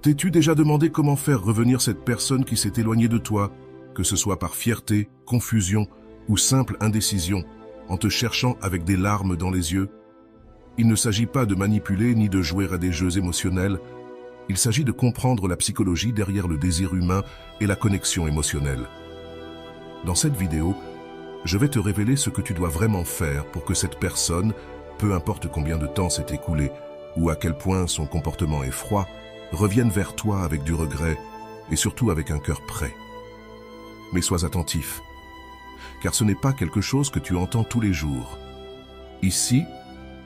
T'es-tu déjà demandé comment faire revenir cette personne qui s'est éloignée de toi, que ce soit par fierté, confusion ou simple indécision, en te cherchant avec des larmes dans les yeux? Il ne s'agit pas de manipuler ni de jouer à des jeux émotionnels, il s'agit de comprendre la psychologie derrière le désir humain et la connexion émotionnelle. Dans cette vidéo, je vais te révéler ce que tu dois vraiment faire pour que cette personne, peu importe combien de temps s'est écoulé ou à quel point son comportement est froid, revienne vers toi avec du regret et surtout avec un cœur prêt. Mais sois attentif, car ce n'est pas quelque chose que tu entends tous les jours. Ici,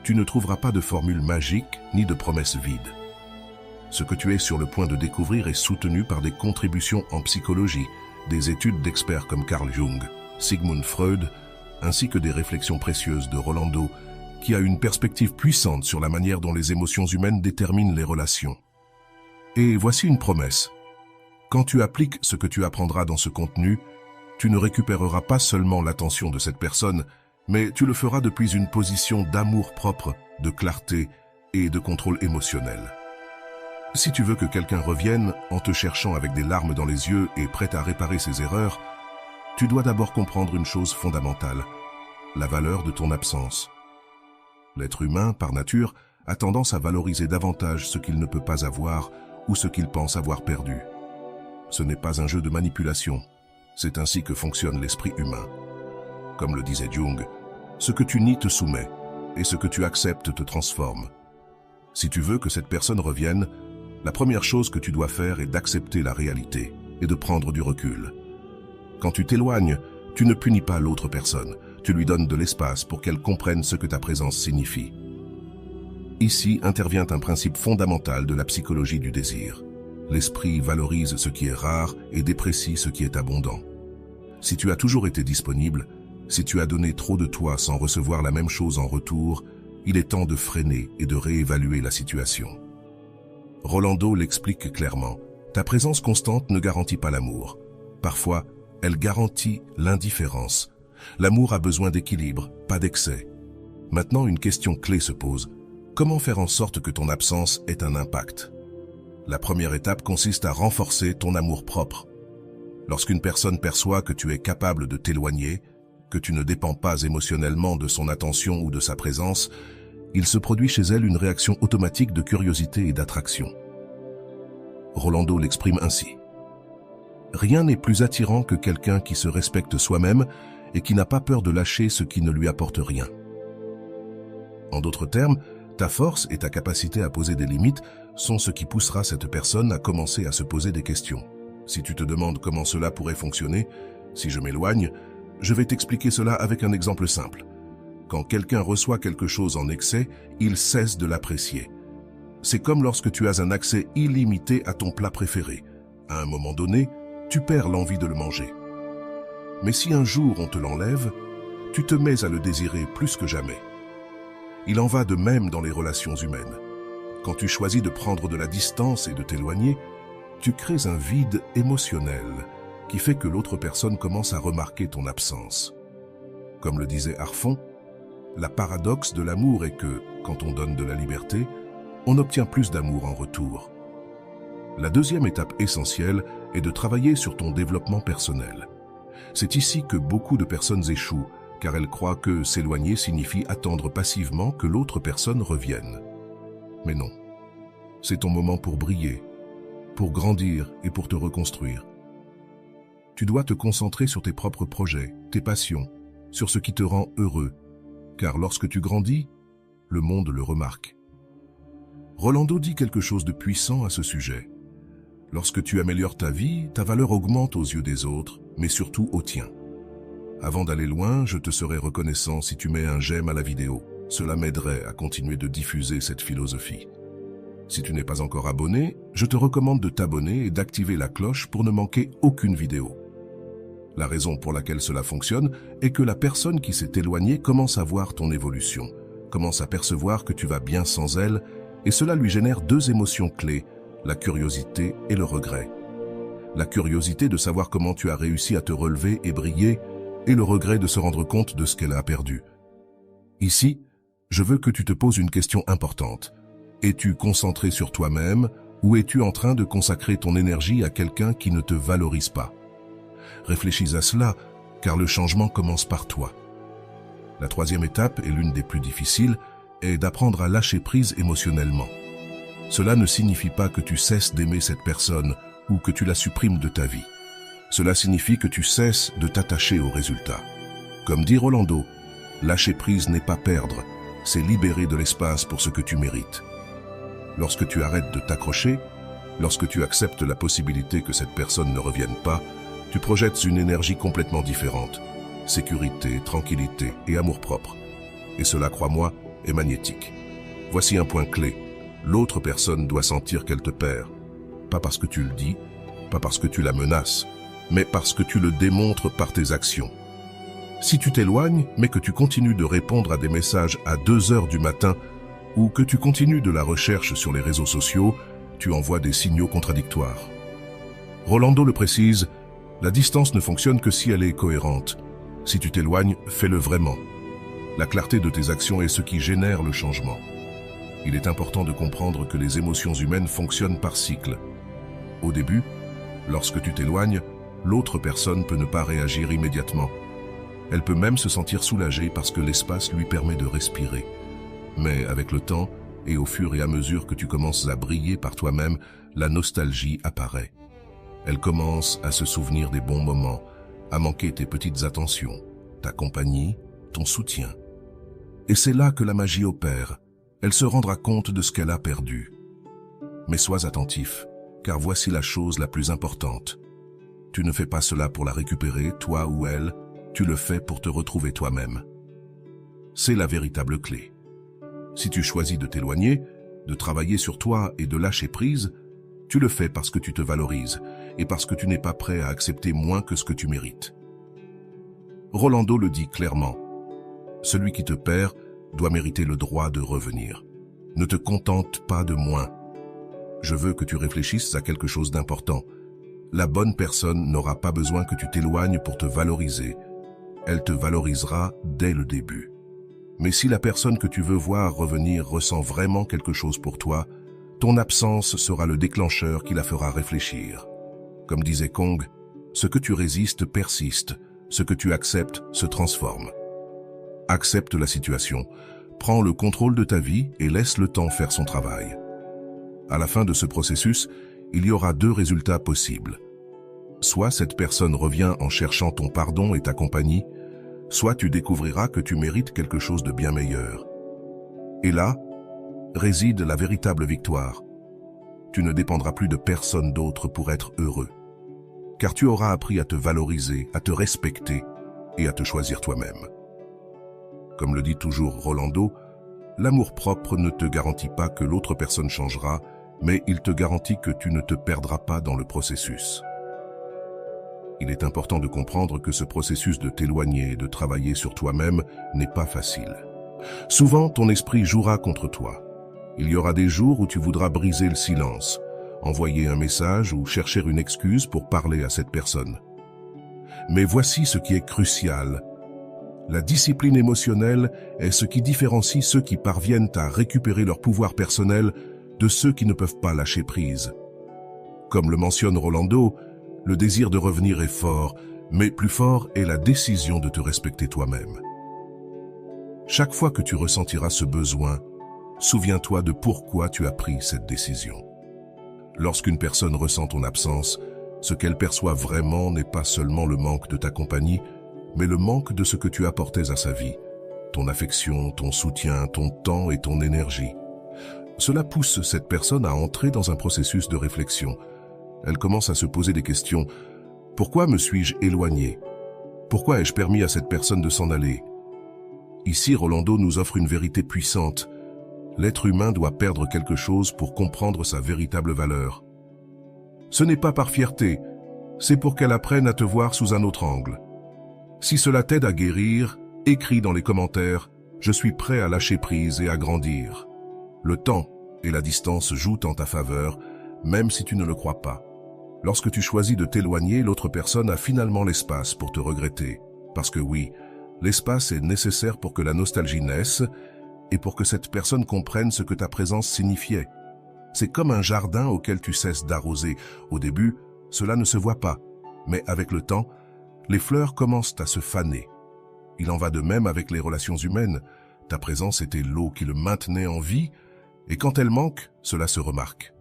tu ne trouveras pas de formule magique ni de promesses vides. Ce que tu es sur le point de découvrir est soutenu par des contributions en psychologie, des études d'experts comme Carl Jung, Sigmund Freud, ainsi que des réflexions précieuses de Rolando, qui a une perspective puissante sur la manière dont les émotions humaines déterminent les relations. Et voici une promesse. Quand tu appliques ce que tu apprendras dans ce contenu, tu ne récupéreras pas seulement l'attention de cette personne, mais tu le feras depuis une position d'amour-propre, de clarté et de contrôle émotionnel. Si tu veux que quelqu'un revienne en te cherchant avec des larmes dans les yeux et prêt à réparer ses erreurs, tu dois d'abord comprendre une chose fondamentale, la valeur de ton absence. L'être humain, par nature, a tendance à valoriser davantage ce qu'il ne peut pas avoir ou ce qu'il pense avoir perdu. Ce n'est pas un jeu de manipulation, c'est ainsi que fonctionne l'esprit humain. Comme le disait Jung, ce que tu nies te soumet, et ce que tu acceptes te transforme. Si tu veux que cette personne revienne, la première chose que tu dois faire est d'accepter la réalité et de prendre du recul. Quand tu t'éloignes, tu ne punis pas l'autre personne, tu lui donnes de l'espace pour qu'elle comprenne ce que ta présence signifie. Ici intervient un principe fondamental de la psychologie du désir. L'esprit valorise ce qui est rare et déprécie ce qui est abondant. Si tu as toujours été disponible, si tu as donné trop de toi sans recevoir la même chose en retour, il est temps de freiner et de réévaluer la situation. Rolando l'explique clairement. Ta présence constante ne garantit pas l'amour. Parfois, elle garantit l'indifférence. L'amour a besoin d'équilibre, pas d'excès. Maintenant, une question clé se pose. Comment faire en sorte que ton absence ait un impact? La première étape consiste à renforcer ton amour-propre. Lorsqu'une personne perçoit que tu es capable de t'éloigner, que tu ne dépends pas émotionnellement de son attention ou de sa présence, il se produit chez elle une réaction automatique de curiosité et d'attraction. Rolando l'exprime ainsi. Rien n'est plus attirant que quelqu'un qui se respecte soi-même et qui n'a pas peur de lâcher ce qui ne lui apporte rien. En d'autres termes, ta force et ta capacité à poser des limites sont ce qui poussera cette personne à commencer à se poser des questions. Si tu te demandes comment cela pourrait fonctionner, si je m'éloigne, je vais t'expliquer cela avec un exemple simple. Quand quelqu'un reçoit quelque chose en excès, il cesse de l'apprécier. C'est comme lorsque tu as un accès illimité à ton plat préféré. À un moment donné, tu perds l'envie de le manger. Mais si un jour on te l'enlève, tu te mets à le désirer plus que jamais. Il en va de même dans les relations humaines. Quand tu choisis de prendre de la distance et de t'éloigner, tu crées un vide émotionnel qui fait que l'autre personne commence à remarquer ton absence. Comme le disait Harfon, la paradoxe de l'amour est que, quand on donne de la liberté, on obtient plus d'amour en retour. La deuxième étape essentielle est de travailler sur ton développement personnel. C'est ici que beaucoup de personnes échouent, car elles croient que s'éloigner signifie attendre passivement que l'autre personne revienne. Mais non, c'est ton moment pour briller, pour grandir et pour te reconstruire. Tu dois te concentrer sur tes propres projets, tes passions, sur ce qui te rend heureux, car lorsque tu grandis, le monde le remarque. Rolando dit quelque chose de puissant à ce sujet. Lorsque tu améliores ta vie, ta valeur augmente aux yeux des autres, mais surtout aux tiens. Avant d'aller loin, je te serais reconnaissant si tu mets un j'aime à la vidéo. Cela m'aiderait à continuer de diffuser cette philosophie. Si tu n'es pas encore abonné, je te recommande de t'abonner et d'activer la cloche pour ne manquer aucune vidéo. La raison pour laquelle cela fonctionne est que la personne qui s'est éloignée commence à voir ton évolution, commence à percevoir que tu vas bien sans elle, et cela lui génère deux émotions clés, la curiosité et le regret. La curiosité de savoir comment tu as réussi à te relever et briller, et le regret de se rendre compte de ce qu'elle a perdu. Ici, je veux que tu te poses une question importante. Es-tu concentré sur toi-même Ou es-tu en train de consacrer ton énergie à quelqu'un qui ne te valorise pas? Réfléchis à cela, car le changement commence par toi. La troisième étape, et l'une des plus difficiles, est d'apprendre à lâcher prise émotionnellement. Cela ne signifie pas que tu cesses d'aimer cette personne ou que tu la supprimes de ta vie. Cela signifie que tu cesses de t'attacher au résultat. Comme dit Rolando, lâcher prise n'est pas perdre, c'est libérer de l'espace pour ce que tu mérites. Lorsque tu arrêtes de t'accrocher, lorsque tu acceptes la possibilité que cette personne ne revienne pas, tu projettes une énergie complètement différente. Sécurité, tranquillité et amour-propre. Et cela, crois-moi, est magnétique. Voici un point clé. L'autre personne doit sentir qu'elle te perd. Pas parce que tu le dis, pas parce que tu la menaces, mais parce que tu le démontres par tes actions. Si tu t'éloignes, mais que tu continues de répondre à des messages à 2 heures du matin, ou que tu continues de la recherche sur les réseaux sociaux, tu envoies des signaux contradictoires. Rolando le précise, la distance ne fonctionne que si elle est cohérente. Si tu t'éloignes, fais-le vraiment. La clarté de tes actions est ce qui génère le changement. Il est important de comprendre que les émotions humaines fonctionnent par cycle. Au début, lorsque tu t'éloignes, l'autre personne peut ne pas réagir immédiatement. Elle peut même se sentir soulagée parce que l'espace lui permet de respirer. Mais avec le temps, et au fur et à mesure que tu commences à briller par toi-même, la nostalgie apparaît. Elle commence à se souvenir des bons moments, à manquer tes petites attentions, ta compagnie, ton soutien. Et c'est là que la magie opère. Elle se rendra compte de ce qu'elle a perdu. Mais sois attentif, car voici la chose la plus importante. Tu ne fais pas cela pour la récupérer, toi ou elle, tu le fais pour te retrouver toi-même. C'est la véritable clé. Si tu choisis de t'éloigner, de travailler sur toi et de lâcher prise, tu le fais parce que tu te valorises et parce que tu n'es pas prêt à accepter moins que ce que tu mérites. Rolando le dit clairement. Celui qui te perd doit mériter le droit de revenir. Ne te contente pas de moins. Je veux que tu réfléchisses à quelque chose d'important. La bonne personne n'aura pas besoin que tu t'éloignes pour te valoriser. Elle te valorisera dès le début. Mais si la personne que tu veux voir revenir ressent vraiment quelque chose pour toi, ton absence sera le déclencheur qui la fera réfléchir. Comme disait Kong, ce que tu résistes persiste, ce que tu acceptes se transforme. Accepte la situation, prends le contrôle de ta vie et laisse le temps faire son travail. À la fin de ce processus, il y aura 2 résultats possibles. Soit cette personne revient en cherchant ton pardon et ta compagnie, soit tu découvriras que tu mérites quelque chose de bien meilleur. Et là, réside la véritable victoire. Tu ne dépendras plus de personne d'autre pour être heureux, car tu auras appris à te valoriser, à te respecter et à te choisir toi-même. Comme le dit toujours Rolando, l'amour-propre ne te garantit pas que l'autre personne changera, mais il te garantit que tu ne te perdras pas dans le processus. Il est important de comprendre que ce processus de t'éloigner et de travailler sur toi-même n'est pas facile. Souvent, ton esprit jouera contre toi. Il y aura des jours où tu voudras briser le silence, envoyer un message ou chercher une excuse pour parler à cette personne. Mais voici ce qui est crucial. La discipline émotionnelle est ce qui différencie ceux qui parviennent à récupérer leur pouvoir personnel de ceux qui ne peuvent pas lâcher prise. Comme le mentionne Rolando, le désir de revenir est fort, mais plus fort est la décision de te respecter toi-même. Chaque fois que tu ressentiras ce besoin, souviens-toi de pourquoi tu as pris cette décision. Lorsqu'une personne ressent ton absence, ce qu'elle perçoit vraiment n'est pas seulement le manque de ta compagnie, mais le manque de ce que tu apportais à sa vie, ton affection, ton soutien, ton temps et ton énergie. Cela pousse cette personne à entrer dans un processus de réflexion. Elle commence à se poser des questions. Pourquoi me suis-je éloigné? Pourquoi ai-je permis à cette personne de s'en aller? Ici, Rolando nous offre une vérité puissante. L'être humain doit perdre quelque chose pour comprendre sa véritable valeur. Ce n'est pas par fierté, c'est pour qu'elle apprenne à te voir sous un autre angle. Si cela t'aide à guérir, écris dans les commentaires « Je suis prêt à lâcher prise et à grandir ». Le temps et la distance jouent en ta faveur, même si tu ne le crois pas. Lorsque tu choisis de t'éloigner, l'autre personne a finalement l'espace pour te regretter. Parce que oui, l'espace est nécessaire pour que la nostalgie naisse et pour que cette personne comprenne ce que ta présence signifiait. C'est comme un jardin auquel tu cesses d'arroser. Au début, cela ne se voit pas, mais avec le temps, les fleurs commencent à se faner. Il en va de même avec les relations humaines. Ta présence était l'eau qui le maintenait en vie, et quand elle manque, cela se remarque.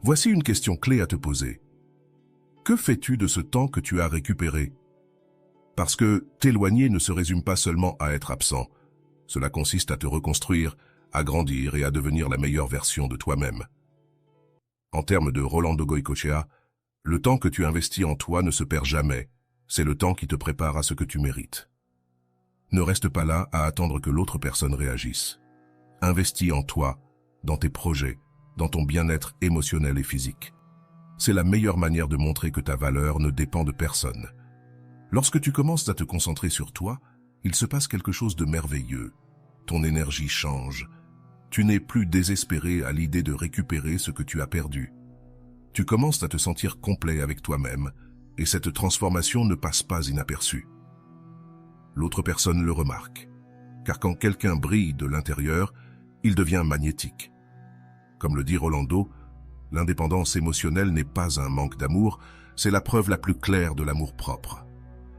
Voici une question clé à te poser. Que fais-tu de ce temps que tu as récupéré? Parce que t'éloigner ne se résume pas seulement à être absent. Cela consiste à te reconstruire, à grandir et à devenir la meilleure version de toi-même. En termes de Rolando Goycochea, le temps que tu investis en toi ne se perd jamais. C'est le temps qui te prépare à ce que tu mérites. Ne reste pas là à attendre que l'autre personne réagisse. Investis en toi, dans tes projets, dans ton bien-être émotionnel et physique. C'est la meilleure manière de montrer que ta valeur ne dépend de personne. Lorsque tu commences à te concentrer sur toi, il se passe quelque chose de merveilleux. Ton énergie change. Tu n'es plus désespéré à l'idée de récupérer ce que tu as perdu. Tu commences à te sentir complet avec toi-même, et cette transformation ne passe pas inaperçue. L'autre personne le remarque, car quand quelqu'un brille de l'intérieur, il devient magnétique. Comme le dit Rolando, l'indépendance émotionnelle n'est pas un manque d'amour, c'est la preuve la plus claire de l'amour-propre.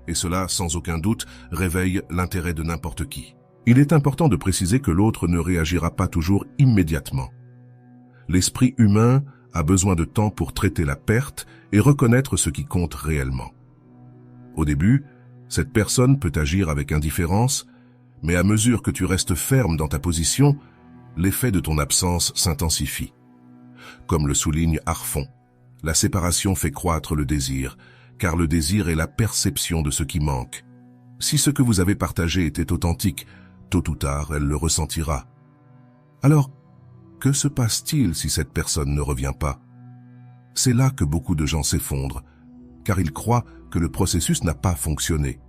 Et cela, sans aucun doute, réveille l'intérêt de n'importe qui. Il est important de préciser que l'autre ne réagira pas toujours immédiatement. L'esprit humain a besoin de temps pour traiter la perte et reconnaître ce qui compte réellement. Au début, cette personne peut agir avec indifférence, mais à mesure que tu restes ferme dans ta position, l'effet de ton absence s'intensifie. Comme le souligne Harfon, la séparation fait croître le désir, car le désir est la perception de ce qui manque. Si ce que vous avez partagé était authentique, tôt ou tard, elle le ressentira. Alors, que se passe-t-il si cette personne ne revient pas? C'est là que beaucoup de gens s'effondrent, car ils croient que le processus n'a pas fonctionné.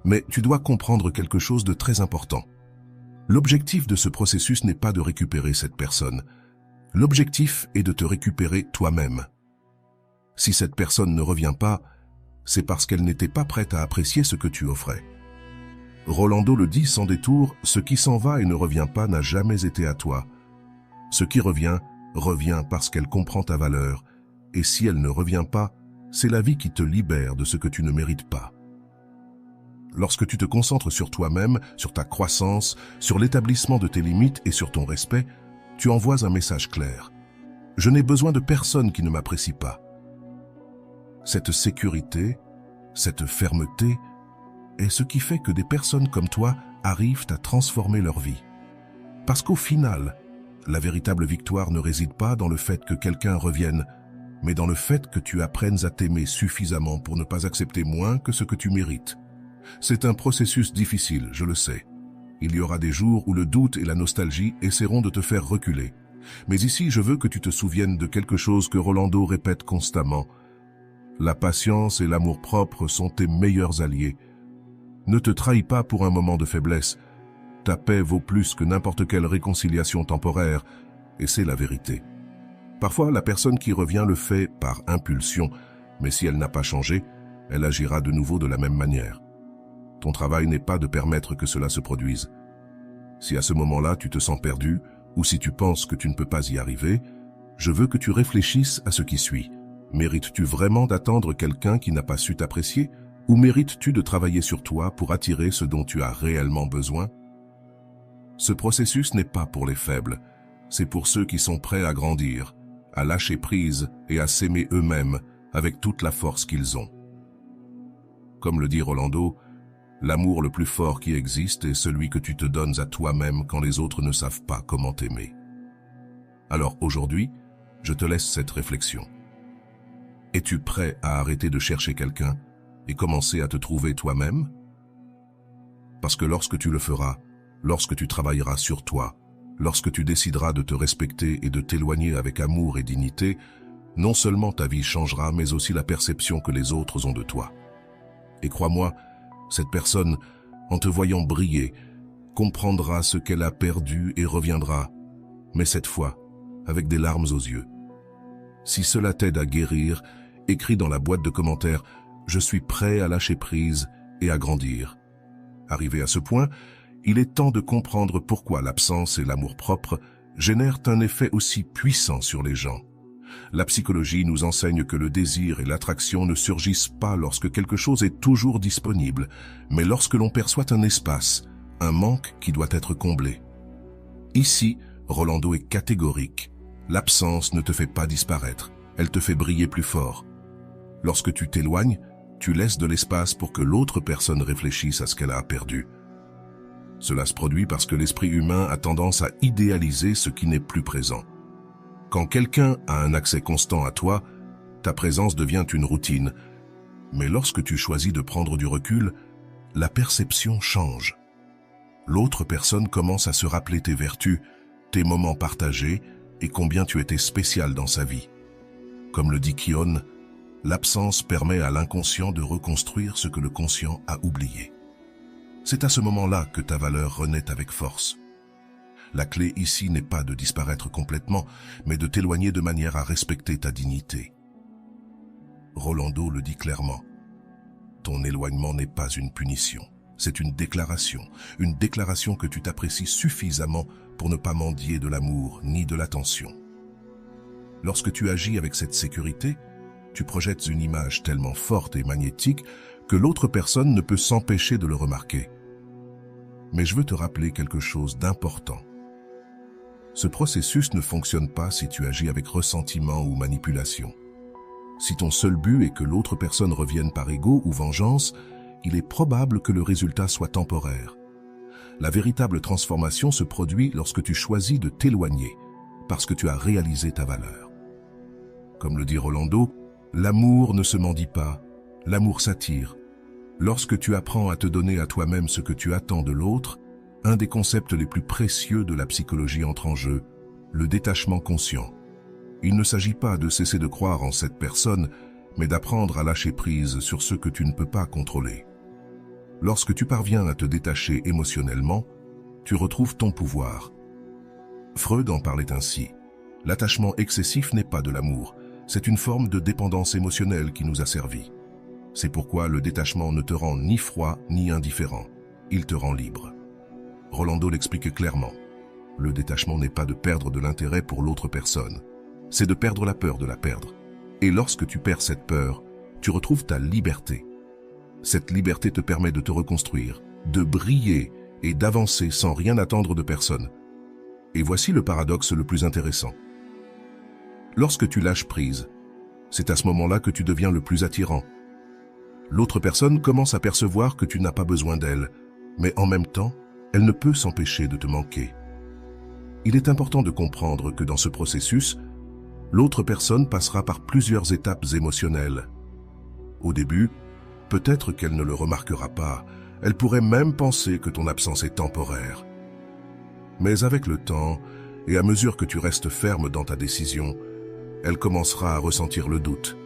Mais tu dois comprendre quelque chose de très important. L'objectif de ce processus n'est pas de récupérer cette personne. L'objectif est de te récupérer toi-même. Si cette personne ne revient pas, c'est parce qu'elle n'était pas prête à apprécier ce que tu offrais. Rolando le dit sans détour, ce qui s'en va et ne revient pas n'a jamais été à toi. Ce qui revient, revient parce qu'elle comprend ta valeur, et si elle ne revient pas, c'est la vie qui te libère de ce que tu ne mérites pas. Lorsque tu te concentres sur toi-même, sur ta croissance, sur l'établissement de tes limites et sur ton respect, tu envoies un message clair. Je n'ai besoin de personne qui ne m'apprécie pas. Cette sécurité, cette fermeté, est ce qui fait que des personnes comme toi arrivent à transformer leur vie. Parce qu'au final, la véritable victoire ne réside pas dans le fait que quelqu'un revienne, mais dans le fait que tu apprennes à t'aimer suffisamment pour ne pas accepter moins que ce que tu mérites. C'est un processus difficile, je le sais. Il y aura des jours où le doute et la nostalgie essaieront de te faire reculer. Mais ici, je veux que tu te souviennes de quelque chose que Rolando répète constamment. La patience et l'amour-propre sont tes meilleurs alliés. Ne te trahis pas pour un moment de faiblesse. Ta paix vaut plus que n'importe quelle réconciliation temporaire, et c'est la vérité. Parfois, la personne qui revient le fait par impulsion, mais si elle n'a pas changé, elle agira de nouveau de la même manière. Ton travail n'est pas de permettre que cela se produise. Si à ce moment-là tu te sens perdu, ou si tu penses que tu ne peux pas y arriver, je veux que tu réfléchisses à ce qui suit. Mérites-tu vraiment d'attendre quelqu'un qui n'a pas su t'apprécier, ou mérites-tu de travailler sur toi pour attirer ce dont tu as réellement besoin? Ce processus n'est pas pour les faibles, c'est pour ceux qui sont prêts à grandir, à lâcher prise et à s'aimer eux-mêmes avec toute la force qu'ils ont. Comme le dit Rolando, l'amour le plus fort qui existe est celui que tu te donnes à toi-même quand les autres ne savent pas comment t'aimer. Alors aujourd'hui, je te laisse cette réflexion. Es-tu prêt à arrêter de chercher quelqu'un et commencer à te trouver toi-même? Parce que lorsque tu le feras, lorsque tu travailleras sur toi, lorsque tu décideras de te respecter et de t'éloigner avec amour et dignité, non seulement ta vie changera, mais aussi la perception que les autres ont de toi. Et crois-moi, cette personne, en te voyant briller, comprendra ce qu'elle a perdu et reviendra, mais cette fois, avec des larmes aux yeux. Si cela t'aide à guérir, écris dans la boîte de commentaires « Je suis prêt à lâcher prise et à grandir ». Arrivé à ce point, il est temps de comprendre pourquoi l'absence et l'amour-propre génèrent un effet aussi puissant sur les gens. La psychologie nous enseigne que le désir et l'attraction ne surgissent pas lorsque quelque chose est toujours disponible, mais lorsque l'on perçoit un espace, un manque qui doit être comblé. Ici, Rolando est catégorique. L'absence ne te fait pas disparaître, elle te fait briller plus fort. Lorsque tu t'éloignes, tu laisses de l'espace pour que l'autre personne réfléchisse à ce qu'elle a perdu. Cela se produit parce que l'esprit humain a tendance à idéaliser ce qui n'est plus présent. Quand quelqu'un a un accès constant à toi, ta présence devient une routine. Mais lorsque tu choisis de prendre du recul, la perception change. L'autre personne commence à se rappeler tes vertus, tes moments partagés et combien tu étais spécial dans sa vie. Comme le dit Kion, l'absence permet à l'inconscient de reconstruire ce que le conscient a oublié. C'est à ce moment-là que ta valeur renaît avec force. La clé ici n'est pas de disparaître complètement, mais de t'éloigner de manière à respecter ta dignité. Rolando le dit clairement. Ton éloignement n'est pas une punition, c'est une déclaration que tu t'apprécies suffisamment pour ne pas mendier de l'amour ni de l'attention. Lorsque tu agis avec cette sécurité, tu projettes une image tellement forte et magnétique que l'autre personne ne peut s'empêcher de le remarquer. Mais je veux te rappeler quelque chose d'important. Ce processus ne fonctionne pas si tu agis avec ressentiment ou manipulation. Si ton seul but est que l'autre personne revienne par ego ou vengeance, il est probable que le résultat soit temporaire. La véritable transformation se produit lorsque tu choisis de t'éloigner, parce que tu as réalisé ta valeur. Comme le dit Rolando, l'amour ne se mendie pas, l'amour s'attire. Lorsque tu apprends à te donner à toi-même ce que tu attends de l'autre, un des concepts les plus précieux de la psychologie entre en jeu, le détachement conscient. Il ne s'agit pas de cesser de croire en cette personne, mais d'apprendre à lâcher prise sur ce que tu ne peux pas contrôler. Lorsque tu parviens à te détacher émotionnellement, tu retrouves ton pouvoir. Freud en parlait ainsi. L'attachement excessif n'est pas de l'amour, c'est une forme de dépendance émotionnelle qui nous a servi. C'est pourquoi le détachement ne te rend ni froid ni indifférent, il te rend libre. Rolando l'explique clairement. Le détachement n'est pas de perdre de l'intérêt pour l'autre personne, c'est de perdre la peur de la perdre. Et lorsque tu perds cette peur, tu retrouves ta liberté. Cette liberté te permet de te reconstruire, de briller et d'avancer sans rien attendre de personne. Et voici le paradoxe le plus intéressant. Lorsque tu lâches prise, c'est à ce moment-là que tu deviens le plus attirant. L'autre personne commence à percevoir que tu n'as pas besoin d'elle, mais en même temps, elle ne peut s'empêcher de te manquer. Il est important de comprendre que dans ce processus, l'autre personne passera par plusieurs étapes émotionnelles. Au début, peut-être qu'elle ne le remarquera pas, elle pourrait même penser que ton absence est temporaire. Mais avec le temps, et à mesure que tu restes ferme dans ta décision, elle commencera à ressentir le doute.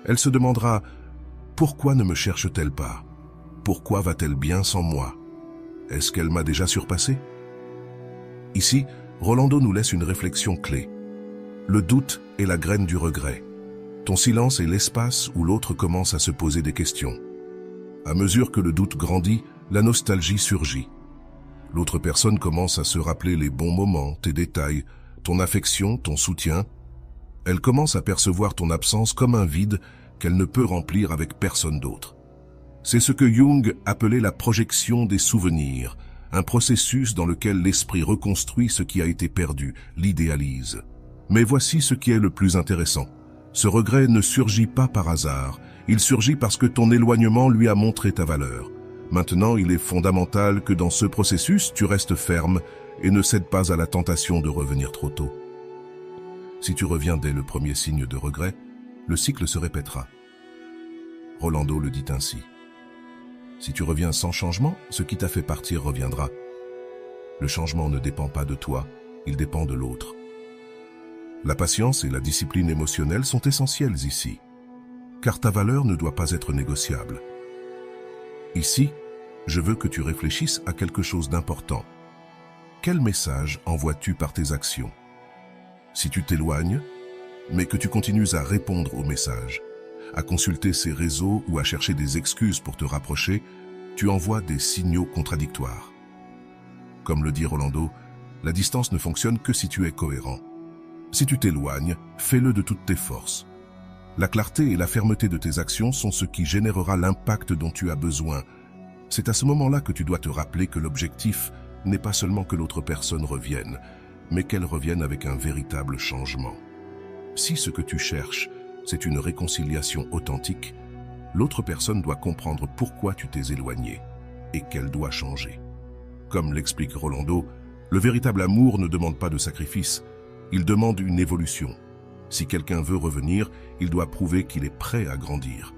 Elle se demandera « Pourquoi ne me cherche-t-elle pas? Pourquoi va-t-elle bien sans moi? Est-ce qu'elle m'a déjà surpassé ?» Ici, Rolando nous laisse une réflexion clé. Le doute est la graine du regret. Ton silence est l'espace où l'autre commence à se poser des questions. À mesure que le doute grandit, la nostalgie surgit. L'autre personne commence à se rappeler les bons moments, tes détails, ton affection, ton soutien. Elle commence à percevoir ton absence comme un vide qu'elle ne peut remplir avec personne d'autre. C'est ce que Jung appelait la projection des souvenirs, un processus dans lequel l'esprit reconstruit ce qui a été perdu, l'idéalise. Mais voici ce qui est le plus intéressant. Ce regret ne surgit pas par hasard, il surgit parce que ton éloignement lui a montré ta valeur. Maintenant, il est fondamental que dans ce processus, tu restes ferme et ne cèdes pas à la tentation de revenir trop tôt. Si tu reviens dès le premier signe de regret, le cycle se répétera. Rolando le dit ainsi. Si tu reviens sans changement, ce qui t'a fait partir reviendra. Le changement ne dépend pas de toi, il dépend de l'autre. La patience et la discipline émotionnelle sont essentielles ici, car ta valeur ne doit pas être négociable. Ici, je veux que tu réfléchisses à quelque chose d'important. Quel message envoies-tu par tes actions? Si tu t'éloignes, mais que tu continues à répondre aux messages, à consulter ces réseaux ou à chercher des excuses pour te rapprocher, tu envoies des signaux contradictoires. Comme le dit Rolando, La distance ne fonctionne que si tu es cohérent. Si tu t'éloignes, fais-le de toutes tes forces. La clarté et la fermeté de tes actions sont ce qui générera l'impact dont tu as besoin. C'est à ce moment-là que tu dois te rappeler que l'objectif n'est pas seulement que l'autre personne revienne, mais qu'elle revienne avec un véritable changement. Si ce que tu cherches, c'est une réconciliation authentique, l'autre personne doit comprendre pourquoi tu t'es éloigné et qu'elle doit changer. Comme l'explique Rolando, le véritable amour ne demande pas de sacrifice, il demande une évolution. Si quelqu'un veut revenir, il doit prouver qu'il est prêt à grandir.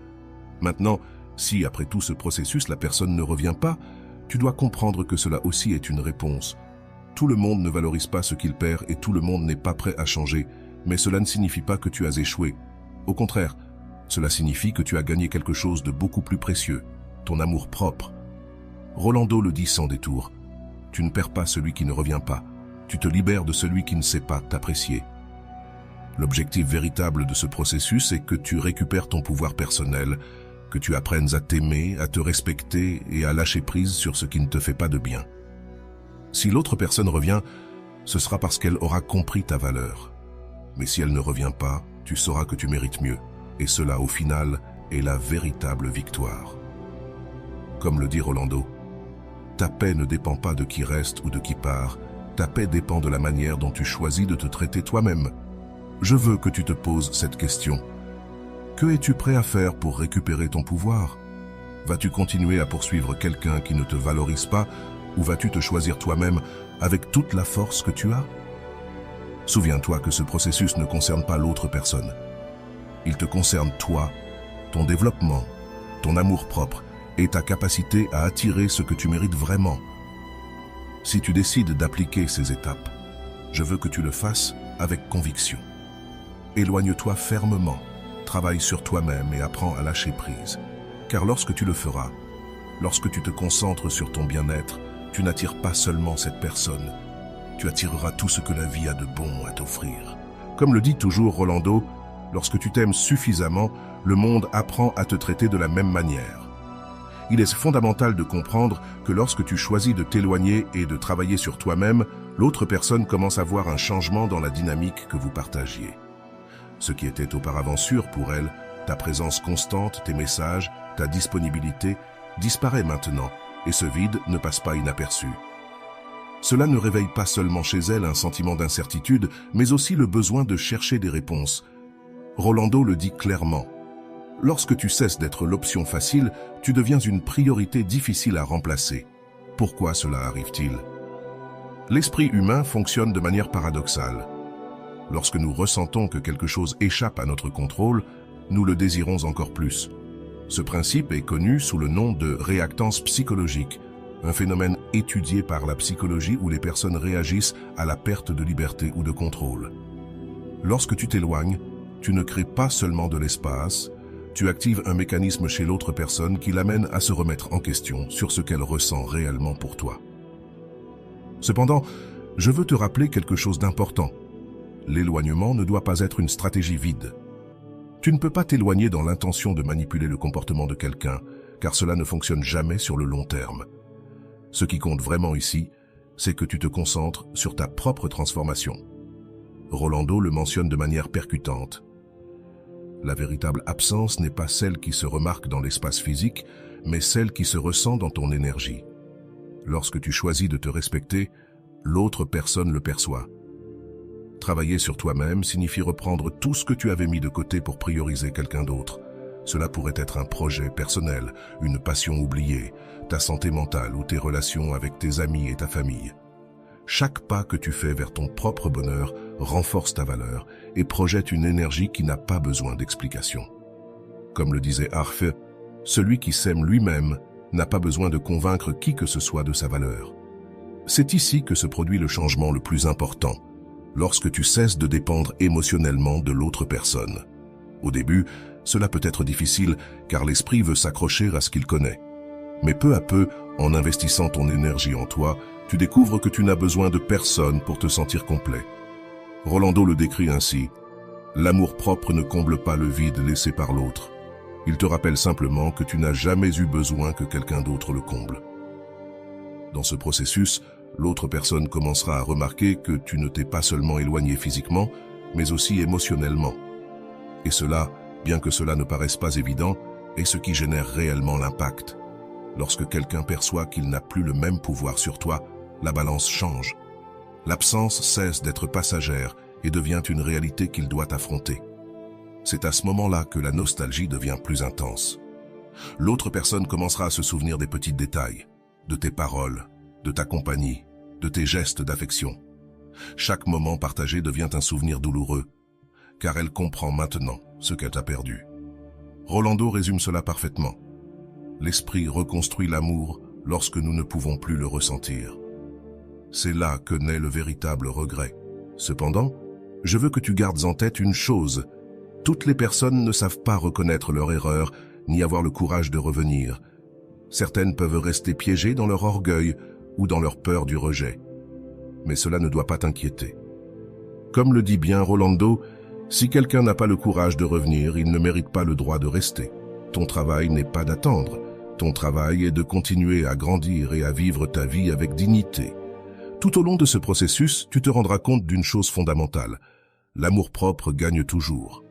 Maintenant, si après tout ce processus la personne ne revient pas, tu dois comprendre que cela aussi est une réponse. Tout le monde ne valorise pas ce qu'il perd et tout le monde n'est pas prêt à changer, mais cela ne signifie pas que tu as échoué. Au contraire, cela signifie que tu as gagné quelque chose de beaucoup plus précieux, ton amour propre. Rolando le dit sans détour, tu ne perds pas celui qui ne revient pas, tu te libères de celui qui ne sait pas t'apprécier. L'objectif véritable de ce processus est que tu récupères ton pouvoir personnel, que tu apprennes à t'aimer, à te respecter et à lâcher prise sur ce qui ne te fait pas de bien. Si l'autre personne revient, ce sera parce qu'elle aura compris ta valeur. Mais si elle ne revient pas, tu sauras que tu mérites mieux. Et cela, au final, est la véritable victoire. Comme le dit Rolando, ta paix ne dépend pas de qui reste ou de qui part, ta paix dépend de la manière dont tu choisis de te traiter toi-même. Je veux que tu te poses cette question. Que es-tu prêt à faire pour récupérer ton pouvoir? Vas-tu continuer à poursuivre quelqu'un qui ne te valorise pas ou vas-tu te choisir toi-même avec toute la force que tu as? Souviens-toi que ce processus ne concerne pas l'autre personne. Il te concerne toi, ton développement, ton amour-propre et ta capacité à attirer ce que tu mérites vraiment. Si tu décides d'appliquer ces étapes, je veux que tu le fasses avec conviction. Éloigne-toi fermement, travaille sur toi-même et apprends à lâcher prise. Car lorsque tu le feras, lorsque tu te concentres sur ton bien-être, tu n'attires pas seulement cette personne, tu attireras tout ce que la vie a de bon à t'offrir. Comme le dit toujours Rolando, lorsque tu t'aimes suffisamment, le monde apprend à te traiter de la même manière. Il est fondamental de comprendre que lorsque tu choisis de t'éloigner et de travailler sur toi-même, l'autre personne commence à voir un changement dans la dynamique que vous partagiez. Ce qui était auparavant sûr pour elle, ta présence constante, tes messages, ta disponibilité, disparaît maintenant, et ce vide ne passe pas inaperçu. Cela ne réveille pas seulement chez elle un sentiment d'incertitude, mais aussi le besoin de chercher des réponses. Rolando le dit clairement. Lorsque tu cesses d'être l'option facile, tu deviens une priorité difficile à remplacer. Pourquoi cela arrive-t-il? L'esprit humain fonctionne de manière paradoxale. Lorsque nous ressentons que quelque chose échappe à notre contrôle, nous le désirons encore plus. Ce principe est connu sous le nom de réactance psychologique, un phénomène étudié par la psychologie où les personnes réagissent à la perte de liberté ou de contrôle. Lorsque tu t'éloignes, tu ne crées pas seulement de l'espace, tu actives un mécanisme chez l'autre personne qui l'amène à se remettre en question sur ce qu'elle ressent réellement pour toi. Cependant, je veux te rappeler quelque chose d'important. L'éloignement ne doit pas être une stratégie vide. Tu ne peux pas t'éloigner dans l'intention de manipuler le comportement de quelqu'un, car cela ne fonctionne jamais sur le long terme. Ce qui compte vraiment ici, c'est que tu te concentres sur ta propre transformation. Rolando le mentionne de manière percutante. La véritable absence n'est pas celle qui se remarque dans l'espace physique, mais celle qui se ressent dans ton énergie. Lorsque tu choisis de te respecter, l'autre personne le perçoit. Travailler sur toi-même signifie reprendre tout ce que tu avais mis de côté pour prioriser quelqu'un d'autre. Cela pourrait être un projet personnel, une passion oubliée, ta santé mentale ou tes relations avec tes amis et ta famille. Chaque pas que tu fais vers ton propre bonheur renforce ta valeur et projette une énergie qui n'a pas besoin d'explication. Comme le disait Arfe, celui qui s'aime lui-même n'a pas besoin de convaincre qui que ce soit de sa valeur. C'est ici que se produit le changement le plus important, lorsque tu cesses de dépendre émotionnellement de l'autre personne. Au début, cela peut être difficile car l'esprit veut s'accrocher à ce qu'il connaît. Mais peu à peu, en investissant ton énergie en toi, tu découvres que tu n'as besoin de personne pour te sentir complet. Rolando le décrit ainsi. L'amour-propre ne comble pas le vide laissé par l'autre. Il te rappelle simplement que tu n'as jamais eu besoin que quelqu'un d'autre le comble. Dans ce processus, l'autre personne commencera à remarquer que tu ne t'es pas seulement éloigné physiquement, mais aussi émotionnellement. Et cela, bien que cela ne paraisse pas évident, est ce qui génère réellement l'impact. Lorsque quelqu'un perçoit qu'il n'a plus le même pouvoir sur toi, la balance change. L'absence cesse d'être passagère et devient une réalité qu'il doit affronter. C'est à ce moment-là que la nostalgie devient plus intense. L'autre personne commencera à se souvenir des petits détails, de tes paroles, de ta compagnie, de tes gestes d'affection. Chaque moment partagé devient un souvenir douloureux, car elle comprend maintenant ce qu'elle a perdu. Rolando résume cela parfaitement. L'esprit reconstruit l'amour lorsque nous ne pouvons plus le ressentir. C'est là que naît le véritable regret. Cependant, je veux que tu gardes en tête une chose. Toutes les personnes ne savent pas reconnaître leur erreur, ni avoir le courage de revenir. Certaines peuvent rester piégées dans leur orgueil ou dans leur peur du rejet. Mais cela ne doit pas t'inquiéter. Comme le dit bien Rolando, si quelqu'un n'a pas le courage de revenir, il ne mérite pas le droit de rester. Ton travail n'est pas d'attendre. Ton travail est de continuer à grandir et à vivre ta vie avec dignité. Tout au long de ce processus, tu te rendras compte d'une chose fondamentale. L'amour-propre gagne toujours.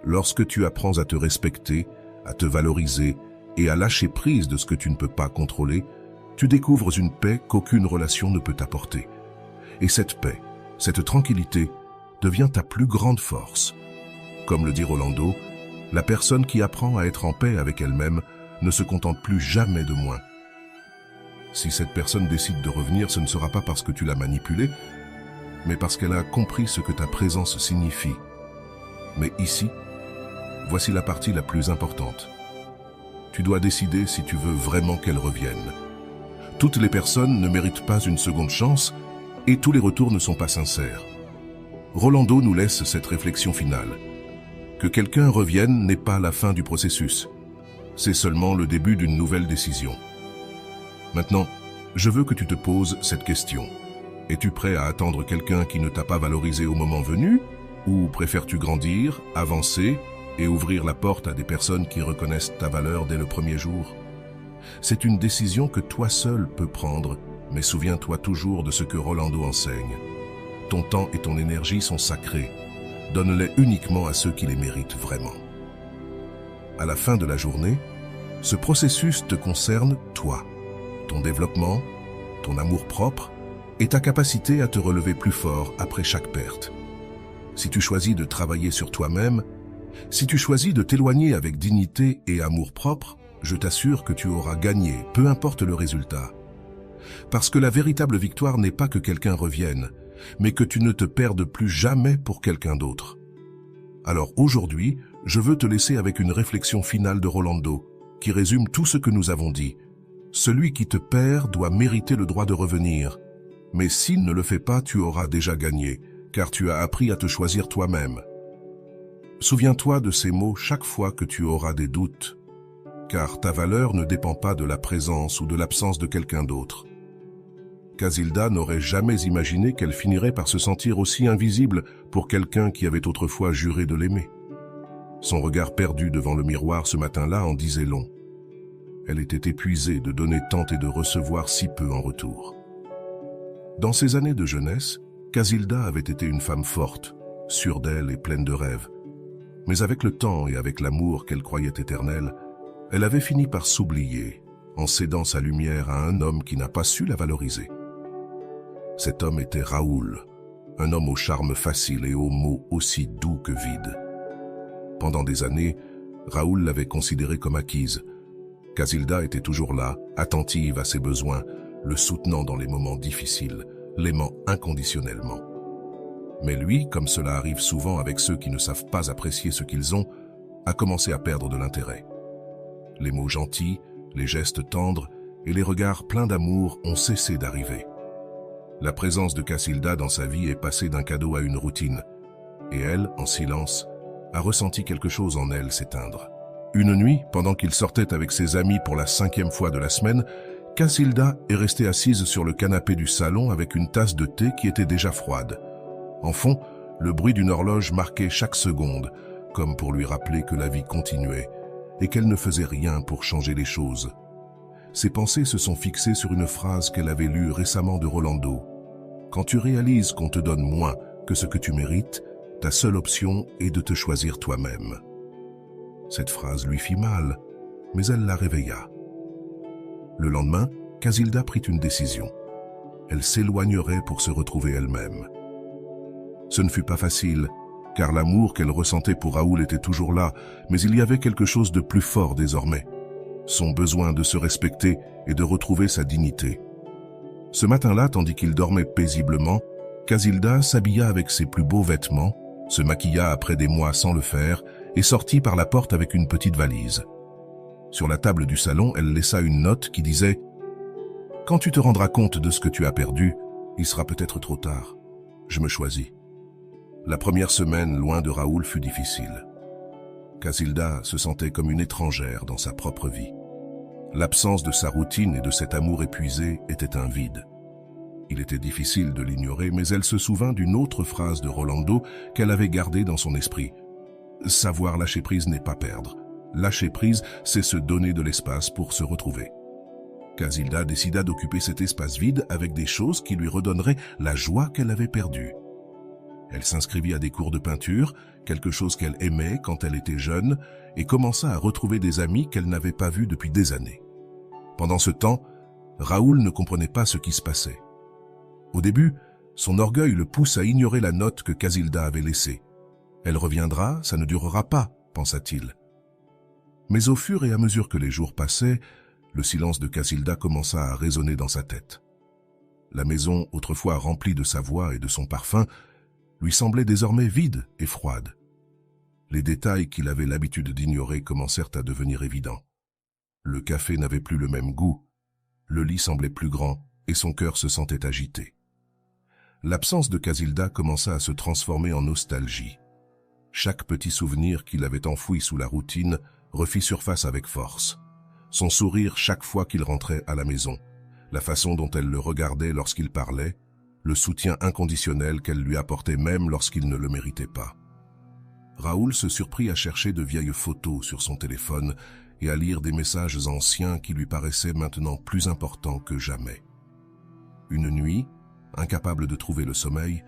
Lorsque tu apprends à te respecter, à te valoriser et à lâcher prise de ce que tu ne peux pas contrôler, tu découvres une paix qu'aucune relation ne peut t'apporter. Et cette paix, cette tranquillité, devient ta plus grande force. Comme le dit Rolando, la personne qui apprend à être en paix avec elle-même ne se contente plus jamais de moins. Si cette personne décide de revenir, ce ne sera pas parce que tu l'as manipulée, mais parce qu'elle a compris ce que ta présence signifie. Mais ici, voici la partie la plus importante. Tu dois décider si tu veux vraiment qu'elle revienne. Toutes les personnes ne méritent pas une seconde chance et tous les retours ne sont pas sincères. Rolando nous laisse cette réflexion finale. Que quelqu'un revienne n'est pas la fin du processus. C'est seulement le début d'une nouvelle décision. Maintenant, je veux que tu te poses cette question. Es-tu prêt à attendre quelqu'un qui ne t'a pas valorisé au moment venu? Ou préfères-tu grandir, avancer et ouvrir la porte à des personnes qui reconnaissent ta valeur dès le premier jour? C'est une décision que toi seul peux prendre, mais souviens-toi toujours de ce que Rolando enseigne. Ton temps et ton énergie sont sacrés. Donne-les uniquement à ceux qui les méritent vraiment. À la fin de la journée, ce processus te concerne toi, ton développement, ton amour-propre et ta capacité à te relever plus fort après chaque perte. Si tu choisis de travailler sur toi-même, si tu choisis de t'éloigner avec dignité et amour-propre, je t'assure que tu auras gagné, peu importe le résultat. Parce que la véritable victoire n'est pas que quelqu'un revienne, mais que tu ne te perdes plus jamais pour quelqu'un d'autre. Alors aujourd'hui, je veux te laisser avec une réflexion finale de Rolando, qui résume tout ce que nous avons dit. Celui qui te perd doit mériter le droit de revenir. Mais s'il ne le fait pas, tu auras déjà gagné, car tu as appris à te choisir toi-même. Souviens-toi de ces mots chaque fois que tu auras des doutes, car ta valeur ne dépend pas de la présence ou de l'absence de quelqu'un d'autre. Casilda n'aurait jamais imaginé qu'elle finirait par se sentir aussi invisible pour quelqu'un qui avait autrefois juré de l'aimer. Son regard perdu devant le miroir ce matin-là en disait long. Elle était épuisée de donner tant et de recevoir si peu en retour. Dans ses années de jeunesse, Casilda avait été une femme forte, sûre d'elle et pleine de rêves. Mais avec le temps et avec l'amour qu'elle croyait éternel, elle avait fini par s'oublier, en cédant sa lumière à un homme qui n'a pas su la valoriser. Cet homme était Raoul, un homme au charme facile et aux mots aussi doux que vides. Pendant des années, Raoul l'avait considérée comme acquise. Casilda était toujours là, attentive à ses besoins, le soutenant dans les moments difficiles, l'aimant inconditionnellement. Mais lui, comme cela arrive souvent avec ceux qui ne savent pas apprécier ce qu'ils ont, a commencé à perdre de l'intérêt. Les mots gentils, les gestes tendres et les regards pleins d'amour ont cessé d'arriver. La présence de Casilda dans sa vie est passée d'un cadeau à une routine, et elle, en silence, a ressenti quelque chose en elle s'éteindre. Une nuit, pendant qu'il sortait avec ses amis pour la 5e fois de la semaine, Casilda est restée assise sur le canapé du salon avec une tasse de thé qui était déjà froide. En fond, le bruit d'une horloge marquait chaque seconde, comme pour lui rappeler que la vie continuait et qu'elle ne faisait rien pour changer les choses. ses pensées se sont fixées sur une phrase qu'elle avait lue récemment de Rolando. « Quand tu réalises qu'on te donne moins que ce que tu mérites, ta seule option est de te choisir toi-même. » Cette phrase lui fit mal, mais elle la réveilla. Le lendemain, Casilda prit une décision. Elle s'éloignerait pour se retrouver elle-même. Ce ne fut pas facile, car l'amour qu'elle ressentait pour Raoul était toujours là, mais il y avait quelque chose de plus fort désormais. Son besoin de se respecter et de retrouver sa dignité. Ce matin-là, tandis qu'il dormait paisiblement, Casilda s'habilla avec ses plus beaux vêtements, se maquilla après des mois sans le faire et sortit par la porte avec une petite valise. Sur la table du salon, elle laissa une note qui disait « Quand tu te rendras compte de ce que tu as perdu, il sera peut-être trop tard. Je me choisis. » La première semaine, loin de Raoul, fut difficile. Casilda se sentait comme une étrangère dans sa propre vie. L'absence de sa routine et de cet amour épuisé était un vide. Il était difficile de l'ignorer, mais elle se souvint d'une autre phrase de Rolando qu'elle avait gardée dans son esprit. Savoir lâcher prise n'est pas perdre. Lâcher prise, c'est se donner de l'espace pour se retrouver. Casilda décida d'occuper cet espace vide avec des choses qui lui redonneraient la joie qu'elle avait perdue. Elle s'inscrivit à des cours de peinture, quelque chose qu'elle aimait quand elle était jeune, et commença à retrouver des amis qu'elle n'avait pas vus depuis des années. Pendant ce temps, Raoul ne comprenait pas ce qui se passait. Au début, son orgueil le pousse à ignorer la note que Casilda avait laissée. Elle reviendra, ça ne durera pas, pensa-t-il. Mais au fur et à mesure que les jours passaient, le silence de Casilda commença à résonner dans sa tête. La maison, autrefois remplie de sa voix et de son parfum, lui semblait désormais vide et froide. Les détails qu'il avait l'habitude d'ignorer commencèrent à devenir évidents. Le café n'avait plus le même goût, le lit semblait plus grand et son cœur se sentait agité. L'absence de Casilda commença à se transformer en nostalgie. Chaque petit souvenir qu'il avait enfoui sous la routine refit surface avec force. Son sourire chaque fois qu'il rentrait à la maison, la façon dont elle le regardait lorsqu'il parlait, le soutien inconditionnel qu'elle lui apportait même lorsqu'il ne le méritait pas. Raoul se surprit à chercher de vieilles photos sur son téléphone et à lire des messages anciens qui lui paraissaient maintenant plus importants que jamais. Une nuit, incapable de trouver le sommeil,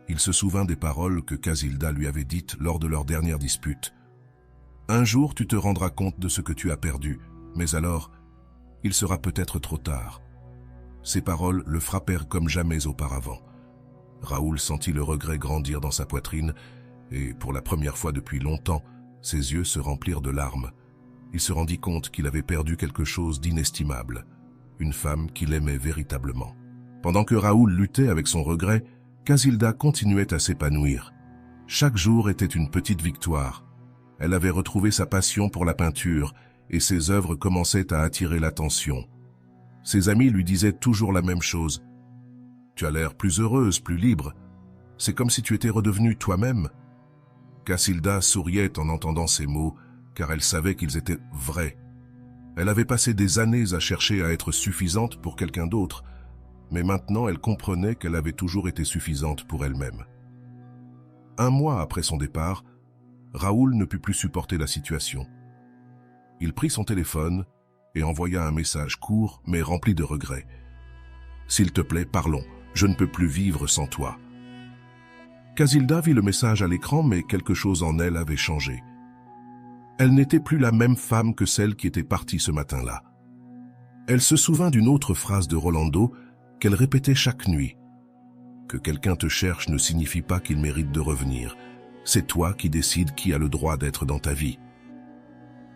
il se souvint des paroles que Casilda lui avait dites lors de leur dernière dispute. « Un jour tu te rendras compte de ce que tu as perdu, mais alors, il sera peut-être trop tard. » Ces paroles le frappèrent comme jamais auparavant. Raoul sentit le regret grandir dans sa poitrine et, pour la première fois depuis longtemps, ses yeux se remplirent de larmes. Il se rendit compte qu'il avait perdu quelque chose d'inestimable, une femme qu'il aimait véritablement. Pendant que Raoul luttait avec son regret, Casilda continuait à s'épanouir. Chaque jour était une petite victoire. Elle avait retrouvé sa passion pour la peinture et ses œuvres commençaient à attirer l'attention. Ses amis lui disaient toujours la même chose. « Tu as l'air plus heureuse, plus libre. C'est comme si tu étais redevenue toi-même. » Casilda souriait en entendant ces mots, car elle savait qu'ils étaient vrais. Elle avait passé des années à chercher à être suffisante pour quelqu'un d'autre, mais maintenant elle comprenait qu'elle avait toujours été suffisante pour elle-même. Un mois après son départ, Raoul ne put plus supporter la situation. Il prit son téléphone et envoya un message court mais rempli de regrets. « S'il te plaît, parlons, je ne peux plus vivre sans toi. » Casilda vit le message à l'écran, mais quelque chose en elle avait changé. Elle n'était plus la même femme que celle qui était partie ce matin-là. Elle se souvint d'une autre phrase de Rolando qu'elle répétait chaque nuit. « Que quelqu'un te cherche ne signifie pas qu'il mérite de revenir. C'est toi qui décides qui a le droit d'être dans ta vie. »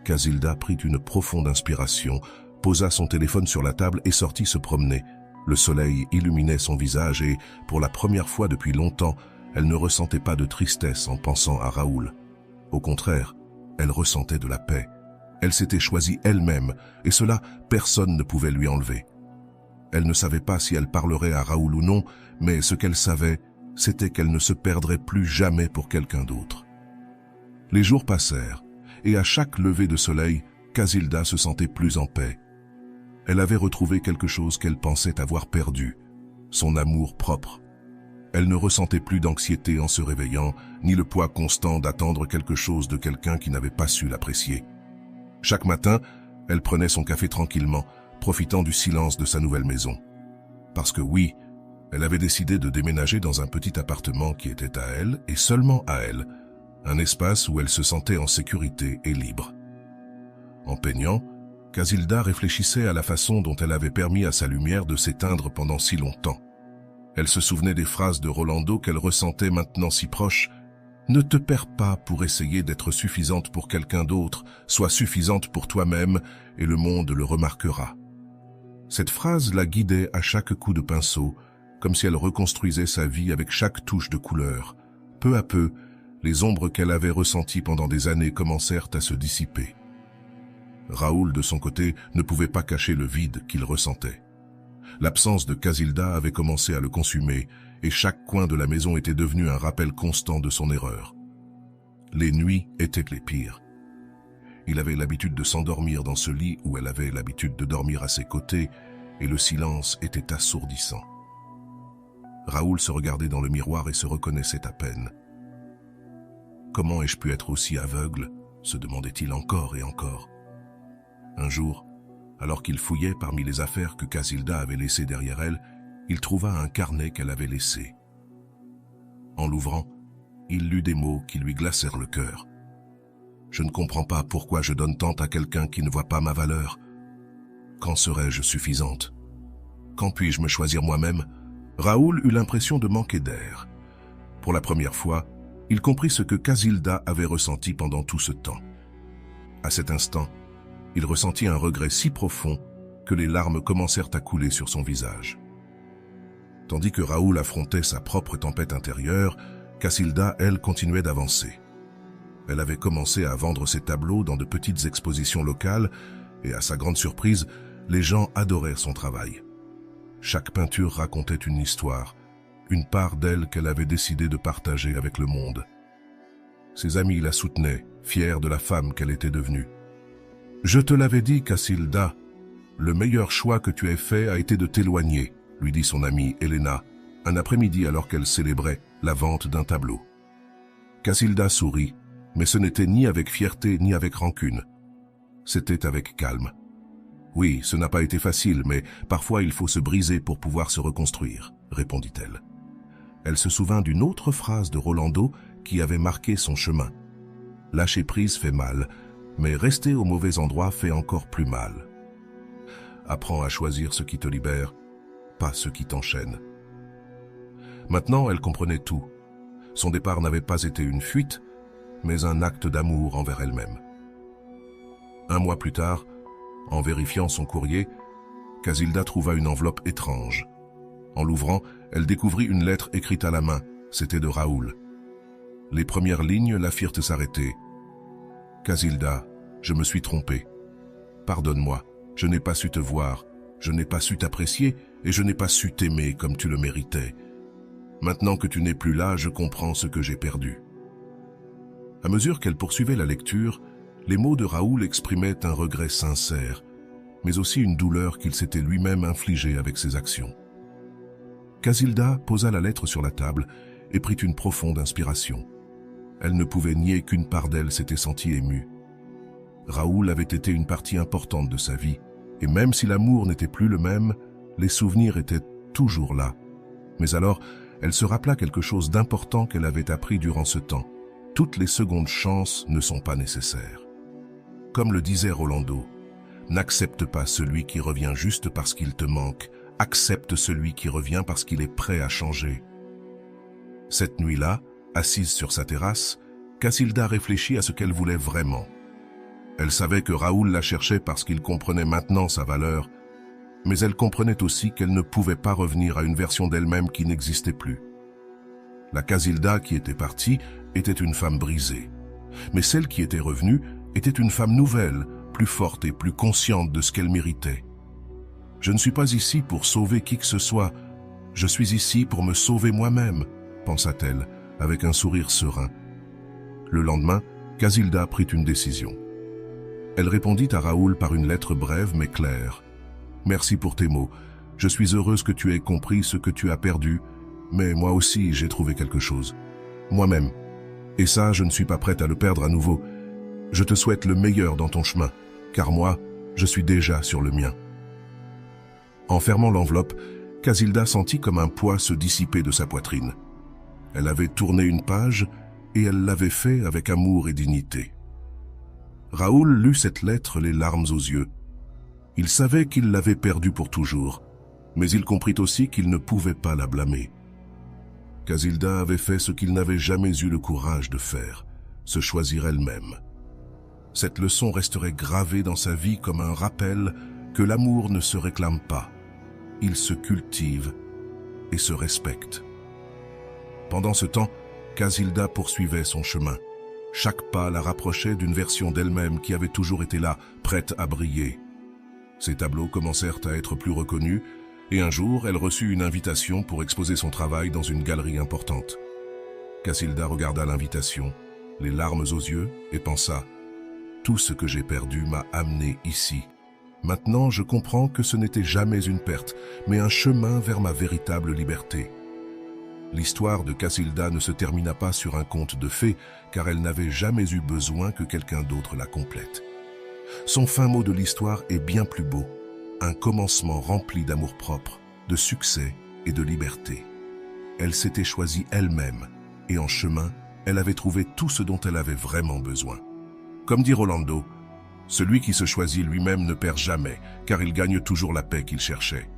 Casilda prit une profonde inspiration, posa son téléphone sur la table et sortit se promener. Le soleil illuminait son visage et, pour la première fois depuis longtemps, elle ne ressentait pas de tristesse en pensant à Raoul. Au contraire, elle ressentait de la paix. Elle s'était choisie elle-même, et cela, personne ne pouvait lui enlever. Elle ne savait pas si elle parlerait à Raoul ou non, mais ce qu'elle savait, c'était qu'elle ne se perdrait plus jamais pour quelqu'un d'autre. Les jours passèrent, et à chaque lever de soleil, Casilda se sentait plus en paix. Elle avait retrouvé quelque chose qu'elle pensait avoir perdu, son amour propre. Elle ne ressentait plus d'anxiété en se réveillant, ni le poids constant d'attendre quelque chose de quelqu'un qui n'avait pas su l'apprécier. Chaque matin, elle prenait son café tranquillement, profitant du silence de sa nouvelle maison. Parce que oui, elle avait décidé de déménager dans un petit appartement qui était à elle et seulement à elle, un espace où elle se sentait en sécurité et libre. En peignant, Casilda réfléchissait à la façon dont elle avait permis à sa lumière de s'éteindre pendant si longtemps. Elle se souvenait des phrases de Rolando qu'elle ressentait maintenant si proches. « Ne te perds pas pour essayer d'être suffisante pour quelqu'un d'autre, sois suffisante pour toi-même et le monde le remarquera. » Cette phrase la guidait à chaque coup de pinceau, comme si elle reconstruisait sa vie avec chaque touche de couleur. Peu à peu, les ombres qu'elle avait ressenties pendant des années commencèrent à se dissiper. Raoul, de son côté, ne pouvait pas cacher le vide qu'il ressentait. L'absence de Casilda avait commencé à le consumer, et chaque coin de la maison était devenu un rappel constant de son erreur. Les nuits étaient les pires. Il avait l'habitude de s'endormir dans ce lit où elle avait l'habitude de dormir à ses côtés, et le silence était assourdissant. Raoul se regardait dans le miroir et se reconnaissait à peine. « Comment ai-je pu être aussi aveugle ?» se demandait-il encore et encore. Un jour, alors qu'il fouillait parmi les affaires que Casilda avait laissées derrière elle, il trouva un carnet qu'elle avait laissé. En l'ouvrant, il lut des mots qui lui glacèrent le cœur. « Je ne comprends pas pourquoi je donne tant à quelqu'un qui ne voit pas ma valeur. Quand serai-je suffisante? Quand puis-je me choisir moi-même ?» Raoul eut l'impression de manquer d'air. Pour la première fois, il comprit ce que Casilda avait ressenti pendant tout ce temps. À cet instant, il ressentit un regret si profond que les larmes commencèrent à couler sur son visage. Tandis que Raoul affrontait sa propre tempête intérieure, Casilda, elle, continuait d'avancer. Elle avait commencé à vendre ses tableaux dans de petites expositions locales et, à sa grande surprise, les gens adorèrent son travail. Chaque peinture racontait une histoire, une part d'elle qu'elle avait décidé de partager avec le monde. Ses amis la soutenaient, fiers de la femme qu'elle était devenue. « Je te l'avais dit, Casilda, le meilleur choix que tu aies fait a été de t'éloigner, » lui dit son amie Elena, un après-midi alors qu'elle célébrait la vente d'un tableau. Casilda sourit, mais ce n'était ni avec fierté ni avec rancune. C'était avec calme. Oui, ce n'a pas été facile, mais parfois il faut se briser pour pouvoir se reconstruire, répondit-elle. Elle se souvint d'une autre phrase de Rolando qui avait marqué son chemin. Lâcher prise fait mal, mais rester au mauvais endroit fait encore plus mal. Apprends à choisir ce qui te libère, pas ce qui t'enchaîne. Maintenant, elle comprenait tout. Son départ n'avait pas été une fuite, mais un acte d'amour envers elle-même. Un mois plus tard, en vérifiant son courrier, Casilda trouva une enveloppe étrange. En l'ouvrant, elle découvrit une lettre écrite à la main. C'était de Raoul. Les premières lignes la firent s'arrêter. « Casilda, je me suis trompé. Pardonne-moi, je n'ai pas su te voir, je n'ai pas su t'apprécier et je n'ai pas su t'aimer comme tu le méritais. Maintenant que tu n'es plus là, je comprends ce que j'ai perdu. » À mesure qu'elle poursuivait la lecture, les mots de Raoul exprimaient un regret sincère, mais aussi une douleur qu'il s'était lui-même infligée avec ses actions. Casilda posa la lettre sur la table et prit une profonde inspiration. Elle ne pouvait nier qu'une part d'elle s'était sentie émue. Raoul avait été une partie importante de sa vie, et même si l'amour n'était plus le même, les souvenirs étaient toujours là. Mais alors, elle se rappela quelque chose d'important qu'elle avait appris durant ce temps. Toutes les secondes chances ne sont pas nécessaires. Comme le disait Rolando, n'accepte pas celui qui revient juste parce qu'il te manque, accepte celui qui revient parce qu'il est prêt à changer. Cette nuit-là, assise sur sa terrasse, Casilda réfléchit à ce qu'elle voulait vraiment. Elle savait que Raoul la cherchait parce qu'il comprenait maintenant sa valeur, mais elle comprenait aussi qu'elle ne pouvait pas revenir à une version d'elle-même qui n'existait plus. La Casilda qui était partie était une femme brisée, mais celle qui était revenue était une femme nouvelle, plus forte et plus consciente de ce qu'elle méritait. « Je ne suis pas ici pour sauver qui que ce soit, je suis ici pour me sauver moi-même », pensa-t-elle, avec un sourire serein. Le lendemain, Casilda prit une décision. Elle répondit à Raoul par une lettre brève mais claire. « Merci pour tes mots. Je suis heureuse que tu aies compris ce que tu as perdu, mais moi aussi j'ai trouvé quelque chose. Moi-même. Et ça, je ne suis pas prête à le perdre à nouveau. Je te souhaite le meilleur dans ton chemin, car moi, je suis déjà sur le mien. » En fermant l'enveloppe, Casilda sentit comme un poids se dissiper de sa poitrine. Elle avait tourné une page et elle l'avait fait avec amour et dignité. Raoul lut cette lettre les larmes aux yeux. Il savait qu'il l'avait perdue pour toujours, mais il comprit aussi qu'il ne pouvait pas la blâmer. Casilda avait fait ce qu'il n'avait jamais eu le courage de faire, se choisir elle-même. Cette leçon resterait gravée dans sa vie comme un rappel que l'amour ne se réclame pas. Il se cultive et se respecte. Pendant ce temps, Casilda poursuivait son chemin. Chaque pas la rapprochait d'une version d'elle-même qui avait toujours été là, prête à briller. Ses tableaux commencèrent à être plus reconnus, et un jour, elle reçut une invitation pour exposer son travail dans une galerie importante. Casilda regarda l'invitation, les larmes aux yeux, et pensa « Tout ce que j'ai perdu m'a amené ici. Maintenant, je comprends que ce n'était jamais une perte, mais un chemin vers ma véritable liberté. » L'histoire de Casilda ne se termina pas sur un conte de fées, car elle n'avait jamais eu besoin que quelqu'un d'autre la complète. Son fin mot de l'histoire est bien plus beau, un commencement rempli d'amour-propre, de succès et de liberté. Elle s'était choisie elle-même, et en chemin, elle avait trouvé tout ce dont elle avait vraiment besoin. Comme dit Rolando, « Celui qui se choisit lui-même ne perd jamais, car il gagne toujours la paix qu'il cherchait. »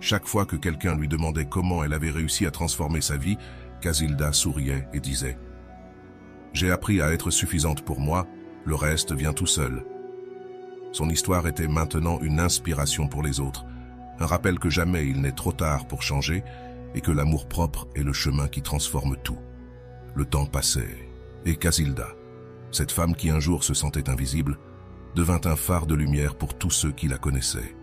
Chaque fois que quelqu'un lui demandait comment elle avait réussi à transformer sa vie, Casilda souriait et disait « J'ai appris à être suffisante pour moi, le reste vient tout seul. » Son histoire était maintenant une inspiration pour les autres, un rappel que jamais il n'est trop tard pour changer et que l'amour-propre est le chemin qui transforme tout. Le temps passait, et Casilda, cette femme qui un jour se sentait invisible, devint un phare de lumière pour tous ceux qui la connaissaient.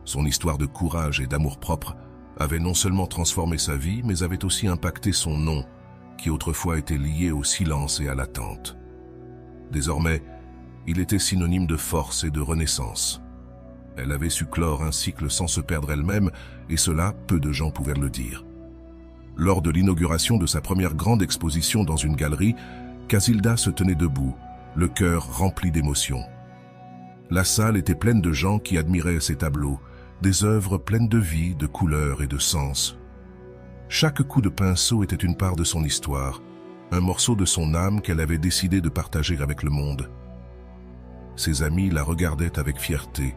Son histoire de courage et d'amour-propre avait non seulement transformé sa vie, mais avait aussi impacté son nom, qui autrefois était lié au silence et à l'attente. Désormais, il était synonyme de force et de renaissance. Elle avait su clore un cycle sans se perdre elle-même, et cela, peu de gens pouvaient le dire. Lors de l'inauguration de sa première grande exposition dans une galerie, Casilda se tenait debout, le cœur rempli d'émotions. La salle était pleine de gens qui admiraient ses tableaux, des œuvres pleines de vie, de couleurs et de sens. Chaque coup de pinceau était une part de son histoire, un morceau de son âme qu'elle avait décidé de partager avec le monde. Ses amis la regardaient avec fierté,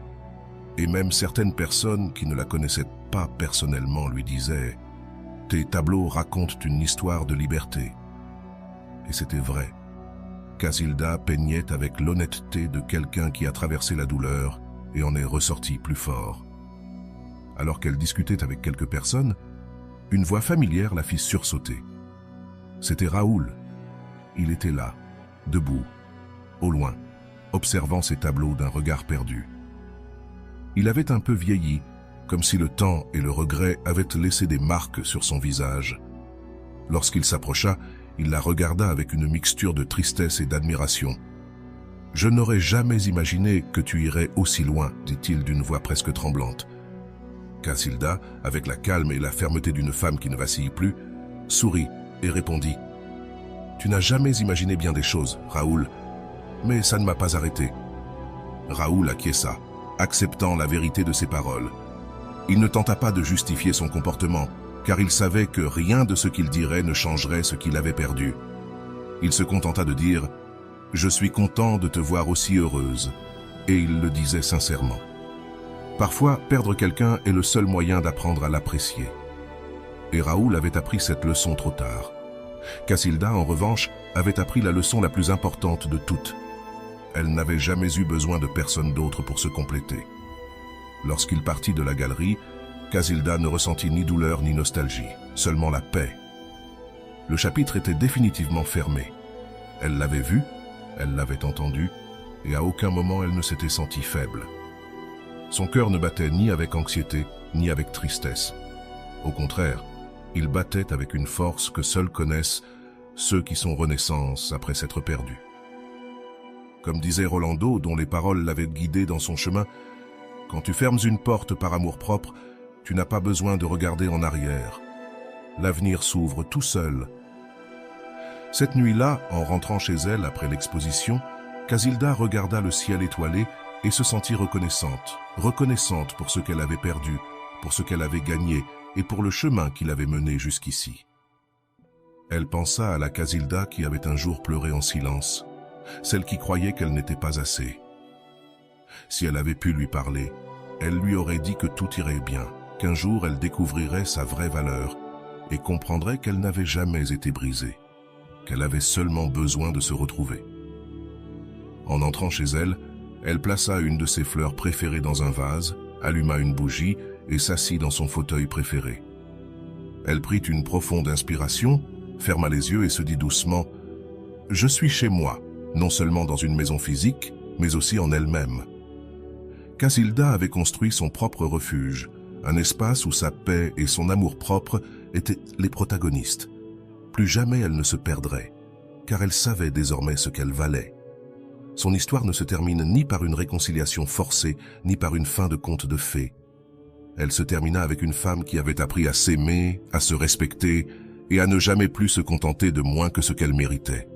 et même certaines personnes qui ne la connaissaient pas personnellement lui disaient « Tes tableaux racontent une histoire de liberté. » Et c'était vrai. Casilda peignait avec l'honnêteté de quelqu'un qui a traversé la douleur et en est ressorti plus fort. Alors qu'elle discutait avec quelques personnes, une voix familière la fit sursauter. C'était Raoul. Il était là, debout, au loin, observant ses tableaux d'un regard perdu. Il avait un peu vieilli, comme si le temps et le regret avaient laissé des marques sur son visage. Lorsqu'il s'approcha, il la regarda avec une mixture de tristesse et d'admiration. « Je n'aurais jamais imaginé que tu irais aussi loin, dit-il d'une voix presque tremblante. » Casilda, avec la calme et la fermeté d'une femme qui ne vacille plus, sourit et répondit « Tu n'as jamais imaginé bien des choses, Raoul, mais ça ne m'a pas arrêté. » Raoul acquiesça, acceptant la vérité de ses paroles. Il ne tenta pas de justifier son comportement, car il savait que rien de ce qu'il dirait ne changerait ce qu'il avait perdu. Il se contenta de dire « Je suis content de te voir aussi heureuse », et il le disait sincèrement. Parfois, perdre quelqu'un est le seul moyen d'apprendre à l'apprécier. Et Raoul avait appris cette leçon trop tard. Casilda, en revanche, avait appris la leçon la plus importante de toutes. Elle n'avait jamais eu besoin de personne d'autre pour se compléter. Lorsqu'il partit de la galerie, Casilda ne ressentit ni douleur ni nostalgie, seulement la paix. Le chapitre était définitivement fermé. Elle l'avait vu, elle l'avait entendu, et à aucun moment elle ne s'était sentie faible. Son cœur ne battait ni avec anxiété, ni avec tristesse. Au contraire, il battait avec une force que seuls connaissent ceux qui sont renaissance après s'être perdus. Comme disait Rolando, dont les paroles l'avaient guidé dans son chemin, « Quand tu fermes une porte par amour-propre, tu n'as pas besoin de regarder en arrière. L'avenir s'ouvre tout seul. » Cette nuit-là, en rentrant chez elle après l'exposition, Casilda regarda le ciel étoilé et se sentit reconnaissante pour ce qu'elle avait perdu, pour ce qu'elle avait gagné et pour le chemin qui l'avait menée jusqu'ici. Elle pensa à la Casilda qui avait un jour pleuré en silence, celle qui croyait qu'elle n'était pas assez. Si elle avait pu lui parler, elle lui aurait dit que tout irait bien, qu'un jour elle découvrirait sa vraie valeur et comprendrait qu'elle n'avait jamais été brisée, qu'elle avait seulement besoin de se retrouver. En entrant chez elle, elle plaça une de ses fleurs préférées dans un vase, alluma une bougie et s'assit dans son fauteuil préféré. Elle prit une profonde inspiration, ferma les yeux et se dit doucement « Je suis chez moi, non seulement dans une maison physique, mais aussi en elle-même. » Casilda avait construit son propre refuge, un espace où sa paix et son amour-propre étaient les protagonistes. Plus jamais elle ne se perdrait, car elle savait désormais ce qu'elle valait. Son histoire ne se termine ni par une réconciliation forcée, ni par une fin de conte de fées. Elle se termina avec une femme qui avait appris à s'aimer, à se respecter et à ne jamais plus se contenter de moins que ce qu'elle méritait.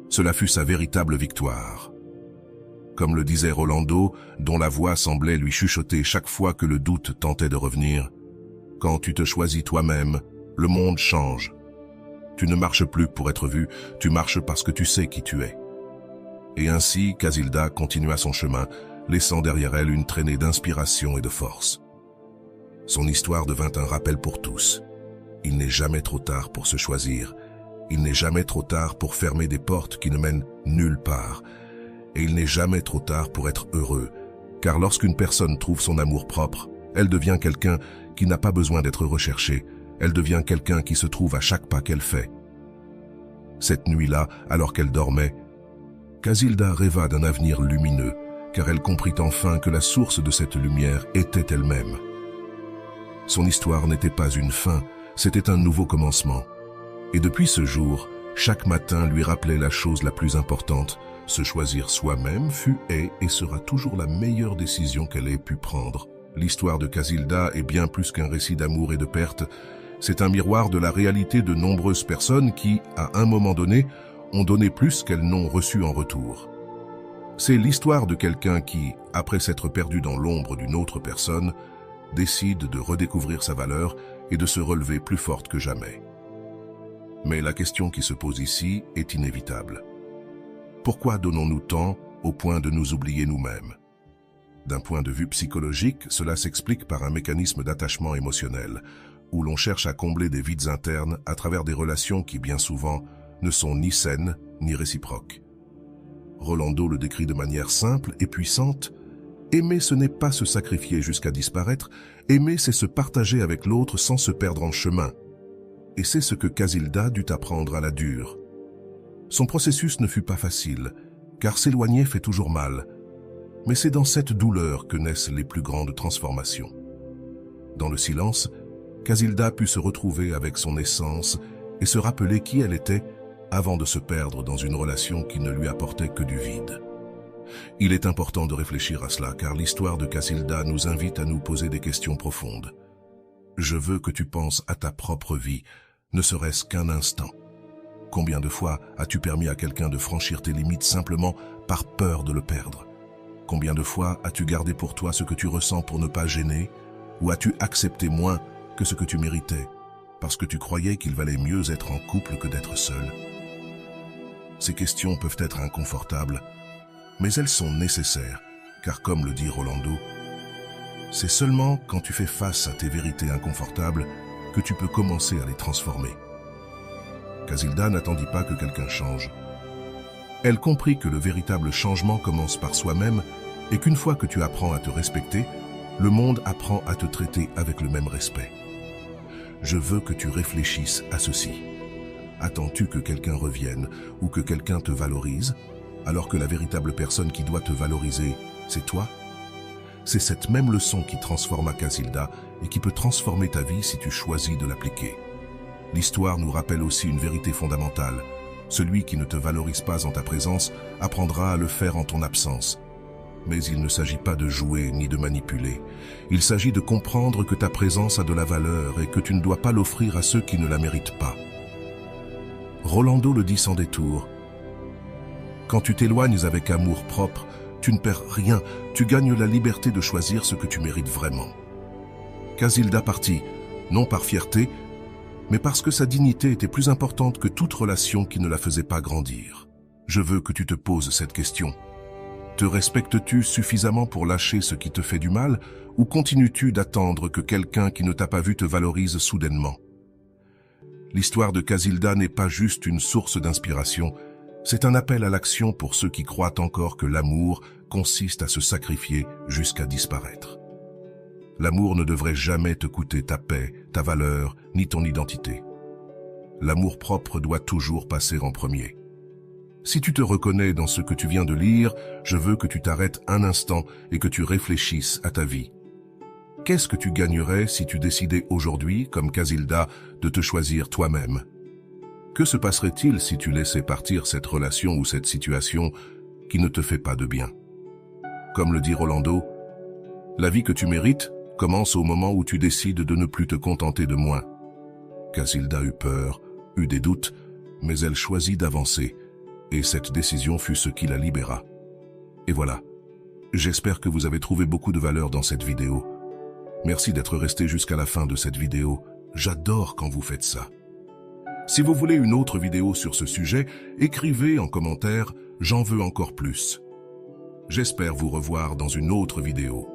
Cela fut sa véritable victoire. Comme le disait Rolando, dont la voix semblait lui chuchoter chaque fois que le doute tentait de revenir, « Quand tu te choisis toi-même, le monde change. Tu ne marches plus pour être vu, tu marches parce que tu sais qui tu es. » Et ainsi, Casilda continua son chemin, laissant derrière elle une traînée d'inspiration et de force. Son histoire devint un rappel pour tous. Il n'est jamais trop tard pour se choisir. Il n'est jamais trop tard pour fermer des portes qui ne mènent nulle part. Et il n'est jamais trop tard pour être heureux, car lorsqu'une personne trouve son amour propre, elle devient quelqu'un qui n'a pas besoin d'être recherché. Elle devient quelqu'un qui se trouve à chaque pas qu'elle fait. Cette nuit-là, alors qu'elle dormait, Casilda rêva d'un avenir lumineux, car elle comprit enfin que la source de cette lumière était elle-même. Son histoire n'était pas une fin, c'était un nouveau commencement. Et depuis ce jour, chaque matin lui rappelait la chose la plus importante, se choisir soi-même fut, est et sera toujours la meilleure décision qu'elle ait pu prendre. L'histoire de Casilda est bien plus qu'un récit d'amour et de perte, c'est un miroir de la réalité de nombreuses personnes qui, à un moment donné, ont donné plus qu'elles n'ont reçu en retour. C'est l'histoire de quelqu'un qui, après s'être perdu dans l'ombre d'une autre personne, décide de redécouvrir sa valeur et de se relever plus forte que jamais. Mais la question qui se pose ici est inévitable. Pourquoi donnons-nous tant au point de nous oublier nous-mêmes? D'un point de vue psychologique, cela s'explique par un mécanisme d'attachement émotionnel, où l'on cherche à combler des vides internes à travers des relations qui, bien souvent, ne sont ni saines ni réciproques. Rolando le décrit de manière simple et puissante. Aimer, ce n'est pas se sacrifier jusqu'à disparaître. Aimer, c'est se partager avec l'autre sans se perdre en chemin. Et c'est ce que Casilda dut apprendre à la dure. Son processus ne fut pas facile, car s'éloigner fait toujours mal. Mais c'est dans cette douleur que naissent les plus grandes transformations. Dans le silence, Casilda put se retrouver avec son essence et se rappeler qui elle était avant de se perdre dans une relation qui ne lui apportait que du vide. Il est important de réfléchir à cela, car l'histoire de Casilda nous invite à nous poser des questions profondes. Je veux que tu penses à ta propre vie, ne serait-ce qu'un instant. Combien de fois as-tu permis à quelqu'un de franchir tes limites simplement par peur de le perdre? Combien de fois as-tu gardé pour toi ce que tu ressens pour ne pas gêner? Ou as-tu accepté moins que ce que tu méritais, parce que tu croyais qu'il valait mieux être en couple que d'être seul? Ces questions peuvent être inconfortables, mais elles sont nécessaires, car comme le dit Rolando, c'est seulement quand tu fais face à tes vérités inconfortables que tu peux commencer à les transformer. Casilda n'attendit pas que quelqu'un change. Elle comprit que le véritable changement commence par soi-même et qu'une fois que tu apprends à te respecter, le monde apprend à te traiter avec le même respect. Je veux que tu réfléchisses à ceci. Attends-tu que quelqu'un revienne ou que quelqu'un te valorise, alors que la véritable personne qui doit te valoriser, c'est toi? C'est cette même leçon qui transforma Casilda et qui peut transformer ta vie si tu choisis de l'appliquer. L'histoire nous rappelle aussi une vérité fondamentale. Celui qui ne te valorise pas en ta présence apprendra à le faire en ton absence. Mais il ne s'agit pas de jouer ni de manipuler. Il s'agit de comprendre que ta présence a de la valeur et que tu ne dois pas l'offrir à ceux qui ne la méritent pas. Rolando le dit sans détour. Quand tu t'éloignes avec amour propre, Tu ne perds rien, tu gagnes la liberté de choisir ce que tu mérites vraiment. Casilda partit, non par fierté, mais parce que sa dignité était plus importante que toute relation qui ne la faisait pas grandir. Je veux que tu te poses cette question. Te respectes-tu suffisamment pour lâcher ce qui te fait du mal, ou continues-tu d'attendre que quelqu'un qui ne t'a pas vu te valorise soudainement? L'histoire de Casilda n'est pas juste une source d'inspiration, c'est un appel à l'action pour ceux qui croient encore que l'amour consiste à se sacrifier jusqu'à disparaître. L'amour ne devrait jamais te coûter ta paix, ta valeur, ni ton identité. L'amour propre doit toujours passer en premier. Si tu te reconnais dans ce que tu viens de lire, je veux que tu t'arrêtes un instant et que tu réfléchisses à ta vie. Qu'est-ce que tu gagnerais si tu décidais aujourd'hui, comme Casilda, de te choisir toi-même? Que se passerait-il si tu laissais partir cette relation ou cette situation qui ne te fait pas de bien? Comme le dit Rolando, la vie que tu mérites commence au moment où tu décides de ne plus te contenter de moins. Casilda eut peur, eut des doutes, mais elle choisit d'avancer, et cette décision fut ce qui la libéra. Et voilà, j'espère que vous avez trouvé beaucoup de valeur dans cette vidéo. Merci d'être resté jusqu'à la fin de cette vidéo, j'adore quand vous faites ça. Si vous voulez une autre vidéo sur ce sujet, écrivez en commentaire « J'en veux encore plus ». J'espère vous revoir dans une autre vidéo.